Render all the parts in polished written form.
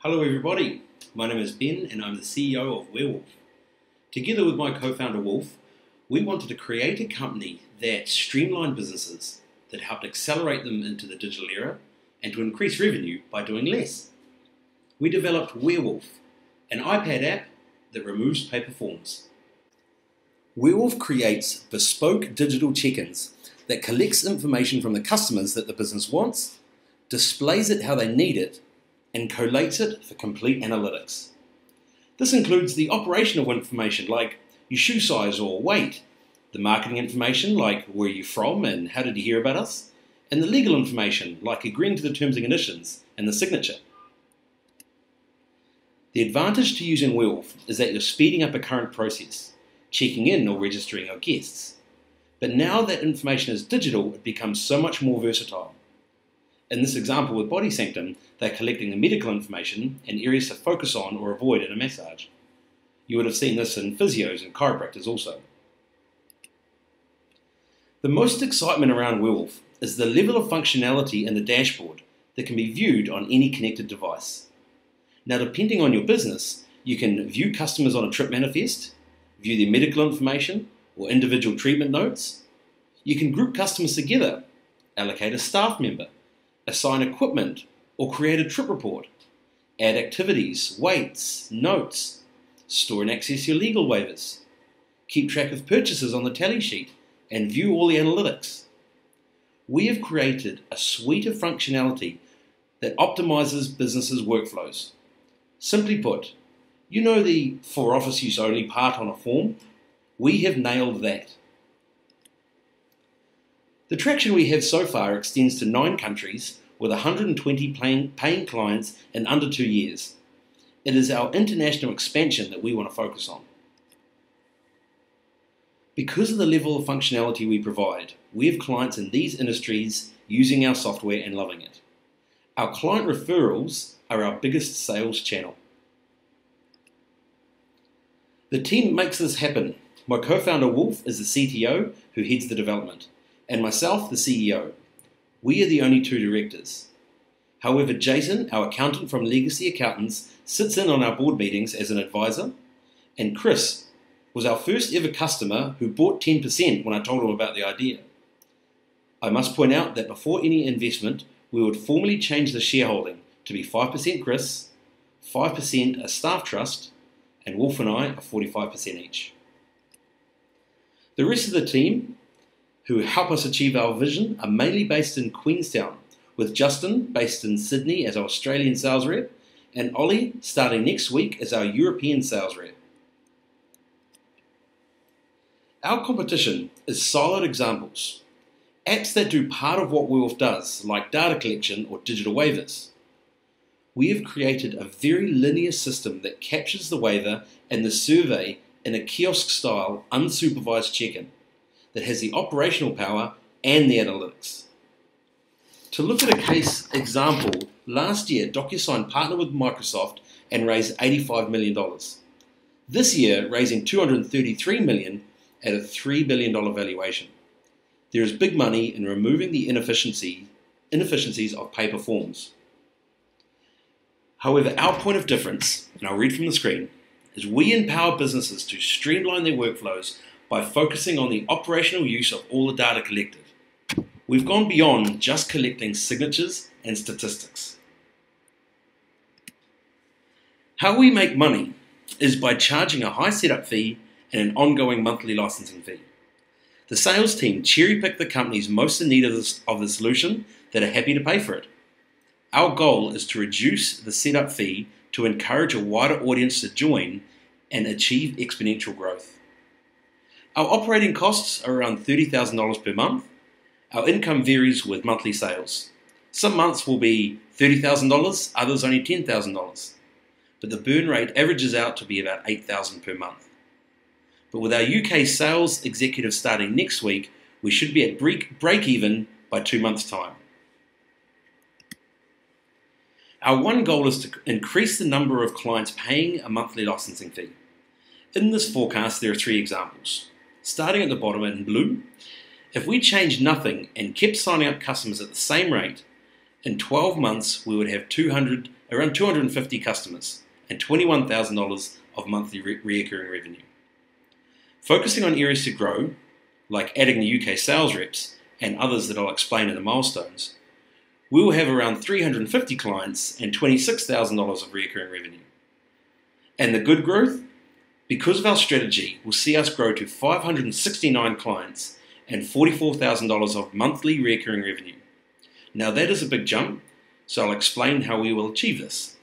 Hello everybody, my name is Ben and I'm the CEO of Werewolf. Together with my co-founder Wolf, we wanted to create a company that streamlined businesses, that helped accelerate them into the digital era and to increase revenue by doing less. We developed Werewolf, an iPad app that removes paper forms. Werewolf creates bespoke digital check-ins that collects information from the customers that the business wants, displays it how they need it, and collates it for complete analytics. This includes the operational information like your shoe size or weight, the marketing information like where you're from and how did you hear about us, and the legal information like agreeing to the terms and conditions and the signature. The advantage to using Werewolf is that you're speeding up a current process, checking in or registering our guests. But now that information is digital, it becomes so much more versatile. In this example with Body Sanctum, they're collecting the medical information and areas to focus on or avoid in a massage. You would have seen this in physios and chiropractors also. The most excitement around Werewolf is the level of functionality in the dashboard that can be viewed on any connected device. Now, depending on your business, you can view customers on a trip manifest, view their medical information or individual treatment notes. You can group customers together, allocate a staff member, assign equipment, or create a trip report, add activities, weights, notes, store and access your legal waivers, keep track of purchases on the tally sheet, and view all the analytics. We have created a suite of functionality that optimizes businesses' workflows. Simply put, you know the for office use only part on a form? We have nailed that. The traction we have so far extends to 9 countries with 120 paying clients in under 2 years. It is our international expansion that we want to focus on. Because of the level of functionality we provide, we have clients in these industries using our software and loving it. Our client referrals are our biggest sales channel. The team makes this happen. My co-founder Wolf is the CTO who heads the development, and myself the CEO. We are the only 2 directors. However, Jason, our accountant from Legacy Accountants, sits in on our board meetings as an advisor, and Chris was our first ever customer who bought 10% when I told him about the idea. I must point out that before any investment, we would formally change the shareholding to be 5% Chris, 5% a staff trust, and Wolf and I are 45% each. The rest of the team who help us achieve our vision are mainly based in Queenstown, with Justin based in Sydney as our Australian sales rep, and Ollie starting next week as our European sales rep. Our competition is solid examples. Apps that do part of what Werewolf does, like data collection or digital waivers. We have created a very linear system that captures the waiver and the survey in a kiosk-style, unsupervised check-in that has the operational power and the analytics. To look at a case example, last year DocuSign partnered with Microsoft and raised $85 million. This year, raising $233 million at a $3 billion valuation. There is big money in removing the inefficiencies of paper forms. However, our point of difference, and I'll read from the screen, is we empower businesses to streamline their workflows by focusing on the operational use of all the data collected. We've gone beyond just collecting signatures and statistics. How we make money is by charging a high setup fee and an ongoing monthly licensing fee. The sales team cherry-pick the companies most in need of the solution that are happy to pay for it. Our goal is to reduce the setup fee to encourage a wider audience to join and achieve exponential growth. Our operating costs are around $30,000 per month. Our income varies with monthly sales. Some months will be $30,000, others only $10,000. But the burn rate averages out to be about $8,000 per month. But with our UK sales executive starting next week, we should be at break even by 2 months' time. Our one goal is to increase the number of clients paying a monthly licensing fee. In this forecast, there are 3 examples. Starting at the bottom in blue, if we changed nothing and kept signing up customers at the same rate, in 12 months we would have 200 around 250 customers, and $21,000 of monthly recurring revenue. Focusing on areas to grow, like adding the UK sales reps and others that I'll explain in the milestones, we will have around 350 clients and $26,000 of recurring revenue. And the good growth, because of our strategy, will see us grow to 569 clients and $44,000 of monthly recurring revenue. Now that is a big jump, so I'll explain how we will achieve this.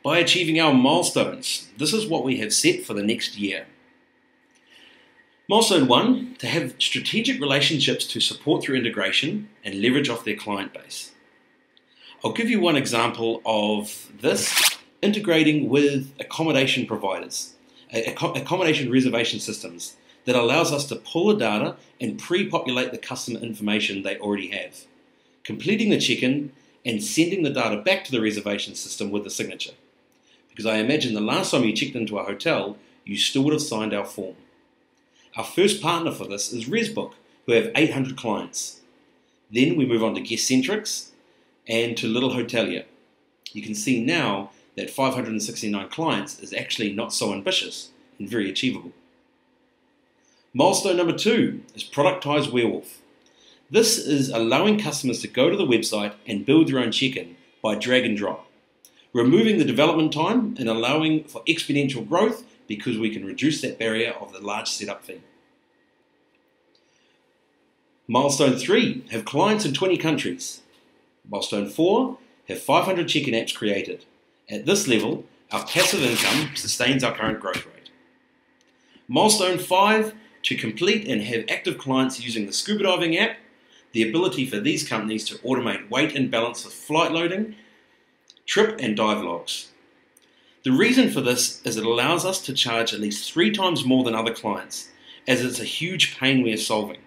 By achieving our milestones, this is what we have set for the next year. Milestone 1, to have strategic relationships to support through integration and leverage off their client base. I'll give you one example of this, integrating with accommodation providers, accommodation reservation systems that allows us to pull the data and pre-populate the customer information they already have, completing the check-in and sending the data back to the reservation system with the signature. Because I imagine the last time you checked into a hotel, you still would have signed our form. Our first partner for this is ResBook, who have 800 clients. Then we move on to Guestcentrix and to Little Hotelier. You can see now that 569 clients is actually not so ambitious and very achievable. Milestone number 2 is Productize Werewolf. This is allowing customers to go to the website and build their own check-in by drag and drop, removing the development time and allowing for exponential growth because we can reduce that barrier of the large setup fee. Milestone 3, have clients in 20 countries. Milestone 4, have 500 check-in apps created. At this level, our passive income sustains our current growth rate. Milestone 5, to complete and have active clients using the scuba diving app, the ability for these companies to automate weight and balance with flight loading, trip and dive logs. The reason for this is it allows us to charge at least 3 times more than other clients, as it's a huge pain we are solving,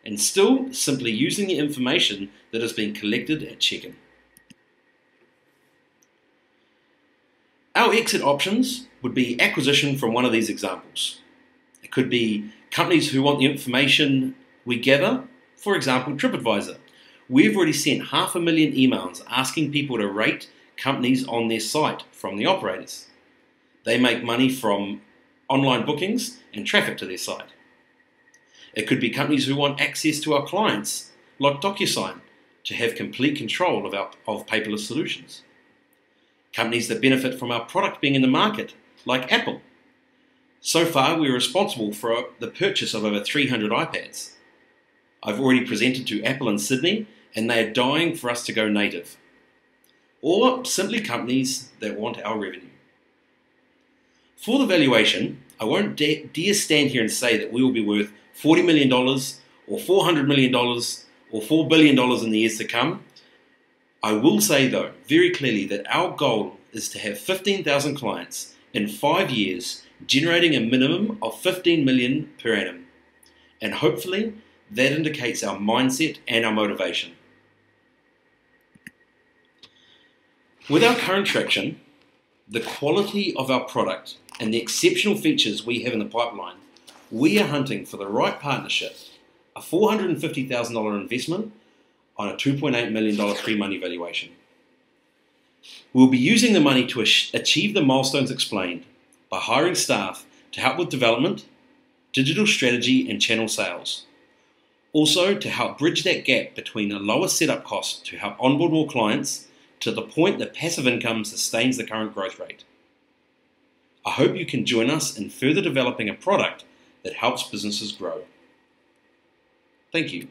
and still simply using the information that has been collected at check-in. Our exit options would be acquisition from one of these examples. It could be companies who want the information we gather, for example TripAdvisor. We've already sent 500,000 emails asking people to rate companies on their site from the operators. They make money from online bookings and traffic to their site. It could be companies who want access to our clients, like DocuSign, to have complete control of paperless solutions. Companies that benefit from our product being in the market, like Apple. So far, we're responsible for the purchase of over 300 iPads. I've already presented to Apple in Sydney, and they are dying for us to go native. Or simply companies that want our revenue. For the valuation, I won't dare stand here and say that we will be worth $40 million or $400 million or $4 billion in the years to come. I will say though, very clearly, that our goal is to have 15,000 clients in 5 years, generating a minimum of 15 million per annum. And hopefully that indicates our mindset and our motivation. With our current traction, the quality of our product and the exceptional features we have in the pipeline, we are hunting for the right partnership, a $450,000 investment on a $2.8 million pre-money valuation. We'll be using the money to achieve the milestones explained by hiring staff to help with development, digital strategy and channel sales. Also to help bridge that gap between a lower setup cost to help onboard more clients to the point that passive income sustains the current growth rate. I hope you can join us in further developing a product that helps businesses grow. Thank you.